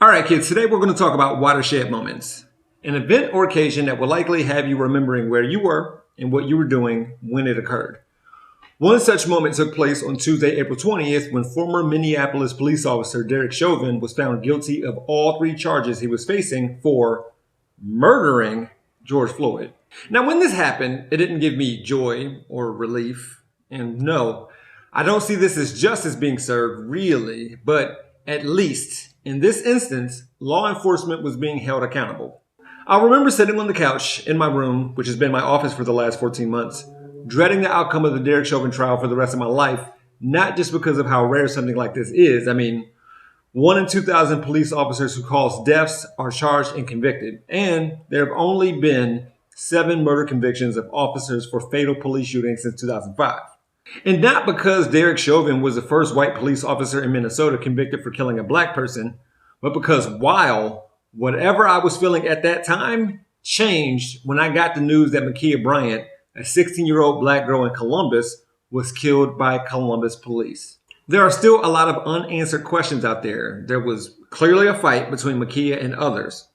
All right, kids, today we're going to talk about watershed moments, an event or occasion that will likely have you remembering where you were and what you were doing when it occurred. One such moment took place on Tuesday, April 20th, when former Minneapolis police officer Derek Chauvin was found guilty of all three charges he was facing for murdering George Floyd. Now, when this happened, it didn't give me joy or relief. And no, I don't see this as justice being served, really, but at least in this instance, law enforcement was being held accountable. I remember sitting on the couch in my room, which has been my office for the last 14 months, dreading the outcome of the Derek Chauvin trial for the rest of my life, not just because of how rare something like this is. I mean, 1 in 2,000 police officers who cause deaths are charged and convicted, and there have only been 7 murder convictions of officers for fatal police shootings since 2005. And not because Derek Chauvin was the first white police officer in Minnesota convicted for killing a black person, but because while whatever I was feeling at that time changed when I got the news that Ma'Khia Bryant, a 16-year-old black girl in Columbus, was killed by Columbus police. There are still a lot of unanswered questions out there. There was clearly a fight between Ma'Khia and others,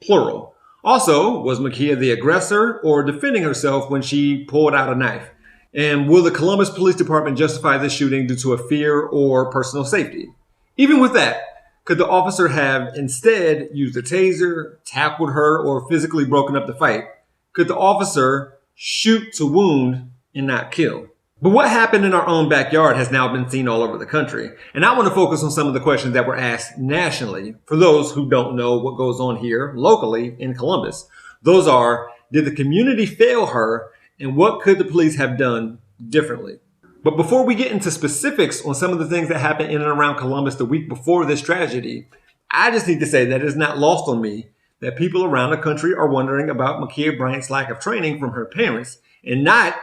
plural. Also, was Ma'Khia the aggressor or defending herself when she pulled out a knife? And will the Columbus Police Department justify this shooting due to a fear or personal safety? Even with that, could the officer have instead used a taser, tackled her, or physically broken up the fight? Could the officer shoot to wound and not kill? But what happened in our own backyard has now been seen all over the country. And I want to focus on some of the questions that were asked nationally for those who don't know what goes on here locally in Columbus. Those are, did the community fail her? And what could the police have done differently? But before we get into specifics on some of the things that happened in and around Columbus the week before this tragedy, I just need to say that it is not lost on me that people around the country are wondering about Ma'Khia Bryant's lack of training from her parents and not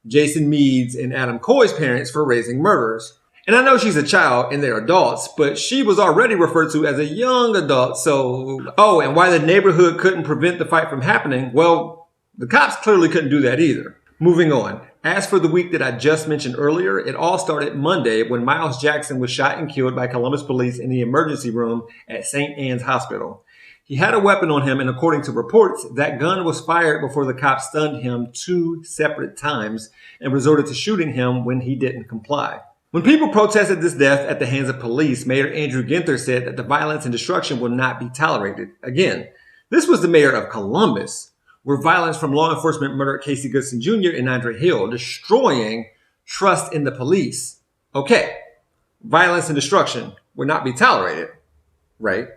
Jason Meade's and Adam Coy's parents for raising murderers. And I know she's a child and they're adults, but she was already referred to as a young adult. So, and why the neighborhood couldn't prevent the fight from happening, well, the cops clearly couldn't do that either. Moving on. As for the week that I just mentioned earlier, it all started Monday when Miles Jackson was shot and killed by Columbus police in the emergency room at St. Anne's Hospital. He had a weapon on him, and according to reports, that gun was fired before the cops stunned him 2 separate times and resorted to shooting him when he didn't comply. When people protested this death at the hands of police, Mayor Andrew Ginther said that the violence and destruction will not be tolerated. Again, this was the mayor of Columbus, where violence from law enforcement murdered Casey Goodson Jr. and Andre Hill, destroying trust in the police. Okay, violence and destruction will not be tolerated, right?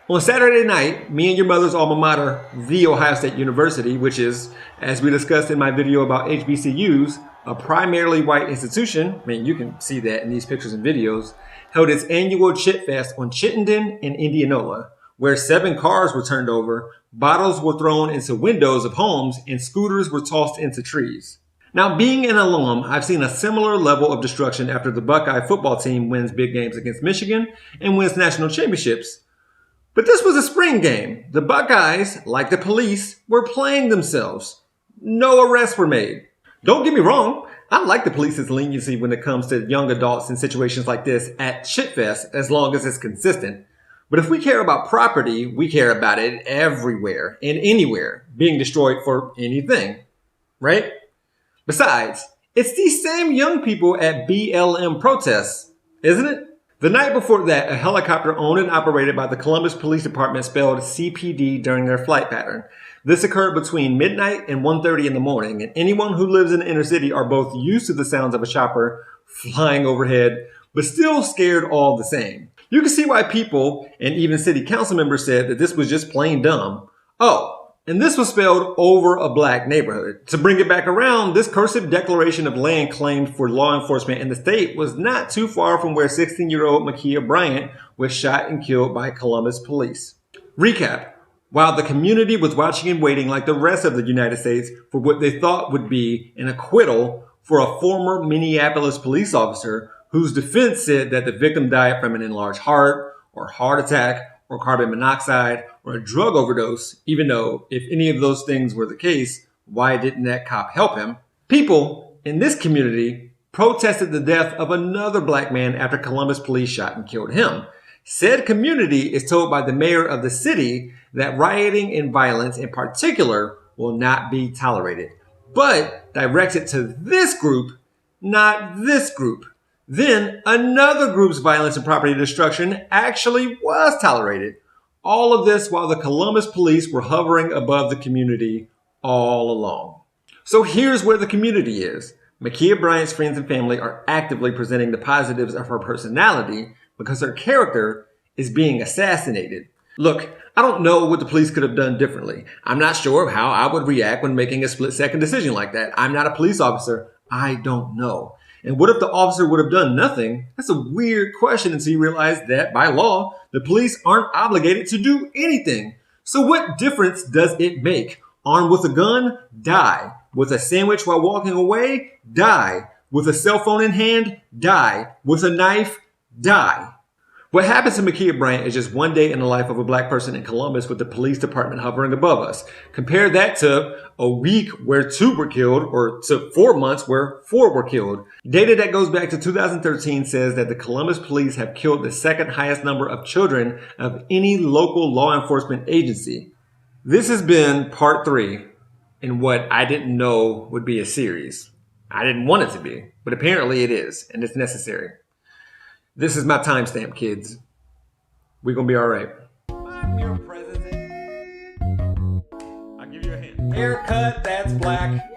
On Saturday night, me and your mother's alma mater, The Ohio State University, which is, as we discussed in my video about HBCUs, a primarily white institution, I mean, you can see that in these pictures and videos, held its annual Chit Fest on Chittenden and Indianola, where 7 cars were turned over, bottles were thrown into windows of homes, and scooters were tossed into trees. Now, being an alum, I've seen a similar level of destruction after the Buckeye football team wins big games against Michigan and wins national championships. But this was a spring game. The Buckeyes, like the police, were playing themselves. No arrests were made. Don't get me wrong, I like the police's leniency when it comes to young adults in situations like this at Shitfest, as long as it's consistent. But if we care about property, we care about it everywhere and anywhere being destroyed for anything, right? Besides, it's these same young people at BLM protests, isn't it? The night before that, a helicopter owned and operated by the Columbus Police Department spelled CPD during their flight pattern. This occurred between midnight and 1:30 in the morning, and anyone who lives in the inner city are both used to the sounds of a chopper flying overhead, but still scared all the same. You can see why people and even city council members said that this was just plain dumb. Oh, and this was spelled over a black neighborhood. To bring it back around, this cursive declaration of land claimed for law enforcement in the state was not too far from where 16-year-old Ma'Khia Bryant was shot and killed by Columbus police. Recap. While the community was watching and waiting like the rest of the United States for what they thought would be an acquittal for a former Minneapolis police officer whose defense said that the victim died from an enlarged heart or heart attack or carbon monoxide or a drug overdose, even though if any of those things were the case, why didn't that cop help him? People in this community protested the death of another black man after Columbus police shot and killed him. Said community is told by the mayor of the city that rioting and violence in particular will not be tolerated, but directs it to this group, not this group. Then another group's violence and property destruction actually was tolerated. All of this while the Columbus police were hovering above the community all along. So here's where the community is. Ma'Khia Bryant's friends and family are actively presenting the positives of her personality because her character is being assassinated. Look, I don't know what the police could have done differently. I'm not sure of how I would react when making a split-second decision like that. I'm not a police officer. I don't know. And what if the officer would have done nothing? That's a weird question until you realize that, by law, the police aren't obligated to do anything. So what difference does it make? Armed with a gun? Die. With a sandwich while walking away? Die. With a cell phone in hand? Die. With a knife? Die. What happens to Ma'Khia Bryant is just one day in the life of a black person in Columbus with the police department hovering above us. Compare that to a week where 2 were killed, or to 4 months where 4 were killed. Data that goes back to 2013 says that the Columbus police have killed the second highest number of children of any local law enforcement agency. This has been part 3 in what I didn't know would be a series. I didn't want it to be, but apparently it is, and it's necessary. This is my timestamp, kids. We're going to be all right. I'm your president. I'll give you a hand. Haircut, that's black.